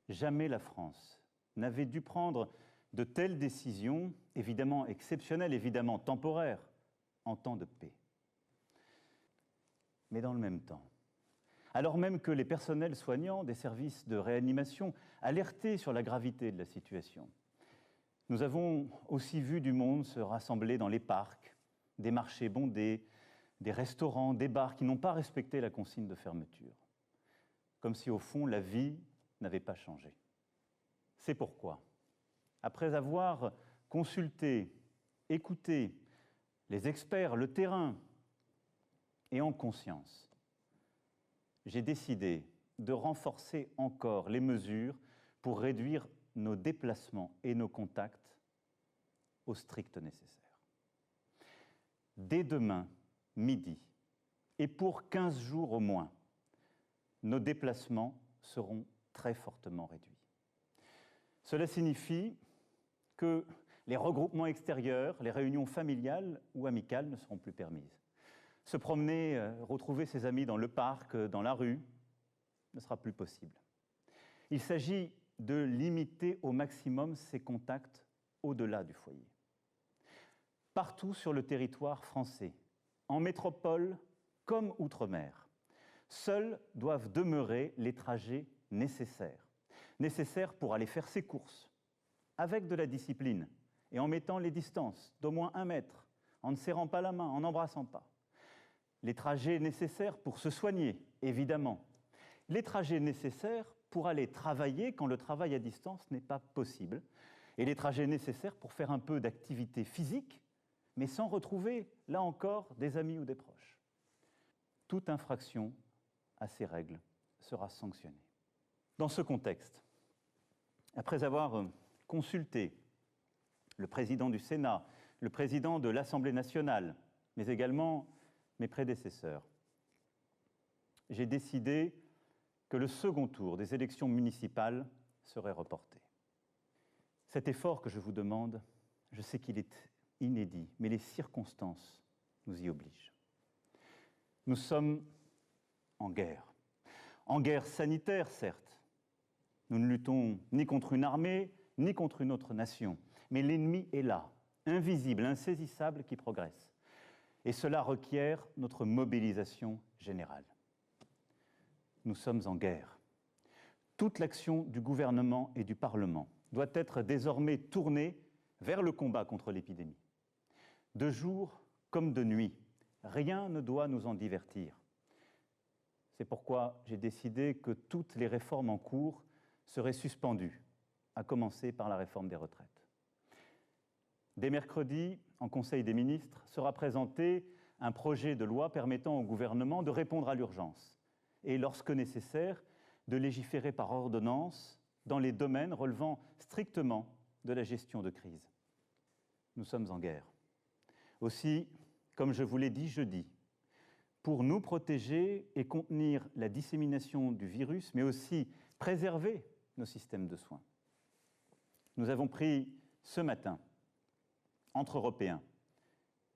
Jamais la France n'avait dû prendre de telles décisions, évidemment exceptionnelles, évidemment temporaires, en temps de paix. Mais dans le même temps, alors même que les personnels soignants des services de réanimation alertaient sur la gravité de la situation, nous avons aussi vu du monde se rassembler dans les parcs, des marchés bondés, des restaurants, des bars qui n'ont pas respecté la consigne de fermeture. Comme si, au fond, la vie n'avait pas changé. C'est pourquoi, après avoir consulté, écouté les experts, le terrain, et en conscience, j'ai décidé de renforcer encore les mesures pour réduire nos déplacements et nos contacts au strict nécessaire. Dès demain, midi, et pour 15 jours au moins, nos déplacements seront très fortement réduits. Cela signifie que les regroupements extérieurs, les réunions familiales ou amicales ne seront plus permises. Se promener, retrouver ses amis dans le parc, dans la rue, ne sera plus possible. Il s'agit de limiter au maximum ces contacts au-delà du foyer. Partout sur le territoire français, en métropole comme outre-mer, seuls doivent demeurer les trajets nécessaires. Nécessaires pour aller faire ses courses, avec de la discipline et en mettant les distances d'au moins 1 mètre, en ne serrant pas la main, en n'embrassant pas. Les trajets nécessaires pour se soigner, évidemment. Les trajets nécessaires pour aller travailler quand le travail à distance n'est pas possible. Et les trajets nécessaires pour faire un peu d'activité physique, mais sans retrouver, là encore, des amis ou des proches. Toute infraction à ces règles sera sanctionnée. Dans ce contexte, après avoir consulté le président du Sénat, le président de l'Assemblée nationale, mais également mes prédécesseurs, j'ai décidé que le second tour des élections municipales serait reporté. Cet effort que je vous demande, je sais qu'il est inédit, mais les circonstances nous y obligent. Nous sommes en guerre sanitaire, certes. Nous ne luttons ni contre une armée, ni contre une autre nation, mais l'ennemi est là, invisible, insaisissable, qui progresse. Et cela requiert notre mobilisation générale. Nous sommes en guerre. Toute l'action du gouvernement et du Parlement doit être désormais tournée vers le combat contre l'épidémie. De jour comme de nuit, rien ne doit nous en divertir. C'est pourquoi j'ai décidé que toutes les réformes en cours seraient suspendues, à commencer par la réforme des retraites. Dès mercredi, en Conseil des ministres, sera présenté un projet de loi permettant au gouvernement de répondre à l'urgence et, lorsque nécessaire, de légiférer par ordonnance dans les domaines relevant strictement de la gestion de crise. Nous sommes en guerre. Aussi, comme je vous l'ai dit jeudi, pour nous protéger et contenir la dissémination du virus, mais aussi préserver nos systèmes de soins, nous avons pris ce matin, entre Européens,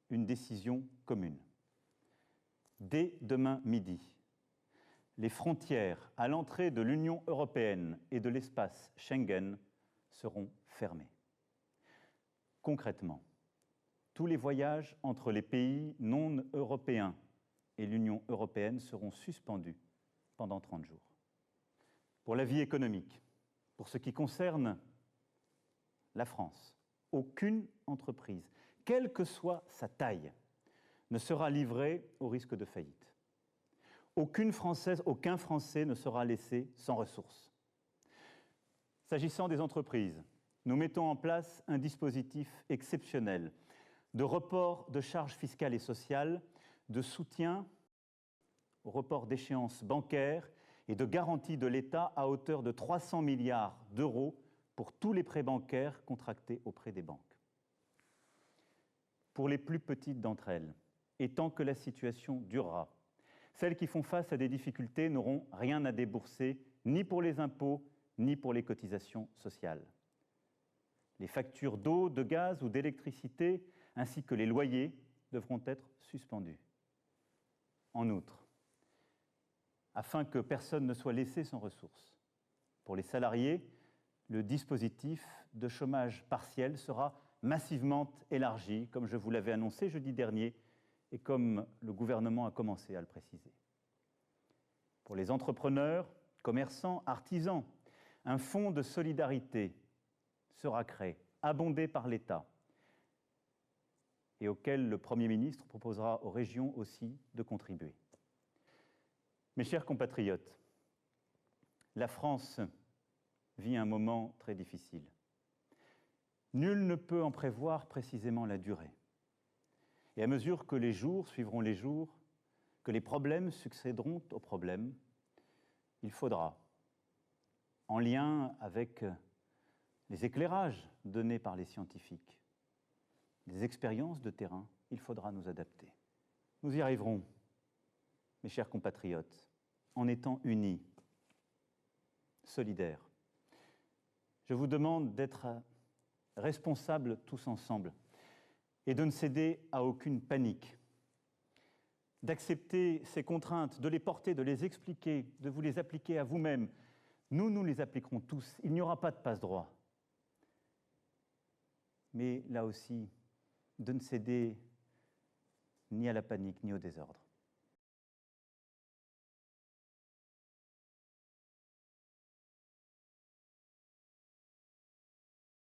une décision commune. Dès demain midi, les frontières à l'entrée de l'Union européenne et de l'espace Schengen seront fermées. Concrètement, tous les voyages entre les pays non européens et l'Union européenne seront suspendus pendant 30 jours. Pour la vie économique, pour ce qui concerne la France, aucune entreprise, quelle que soit sa taille, ne sera livrée au risque de faillite. Aucune Française, aucun Français ne sera laissé sans ressources. S'agissant des entreprises, nous mettons en place un dispositif exceptionnel de report de charges fiscales et sociales, de soutien au report d'échéances bancaires et de garantie de l'État à hauteur de 300 milliards d'euros pour tous les prêts bancaires contractés auprès des banques. Pour les plus petites d'entre elles, et tant que la situation durera, celles qui font face à des difficultés n'auront rien à débourser, ni pour les impôts, ni pour les cotisations sociales. Les factures d'eau, de gaz ou d'électricité, ainsi que les loyers, devront être suspendus. En outre, afin que personne ne soit laissé sans ressources, Pour les salariés, le dispositif de chômage partiel sera massivement élargi, comme je vous l'avais annoncé jeudi dernier et comme le gouvernement a commencé à le préciser. Pour les entrepreneurs, commerçants, artisans, un fonds de solidarité sera créé, abondé par l'État, et auquel le Premier ministre proposera aux régions aussi de contribuer. Mes chers compatriotes, la France vit un moment très difficile. Nul ne peut en prévoir précisément la durée. Et à mesure que les jours suivront les jours, que les problèmes succéderont aux problèmes, il faudra, en lien avec les éclairages donnés par les scientifiques, les expériences de terrain, il faudra nous adapter. Nous y arriverons, mes chers compatriotes, en étant unis, solidaires. Je vous demande d'être responsables tous ensemble et de ne céder à aucune panique, d'accepter ces contraintes, de les porter, de les expliquer, de vous les appliquer à vous-même. Nous les appliquerons tous. Il n'y aura pas de passe-droit. Mais là aussi, de ne céder ni à la panique ni au désordre.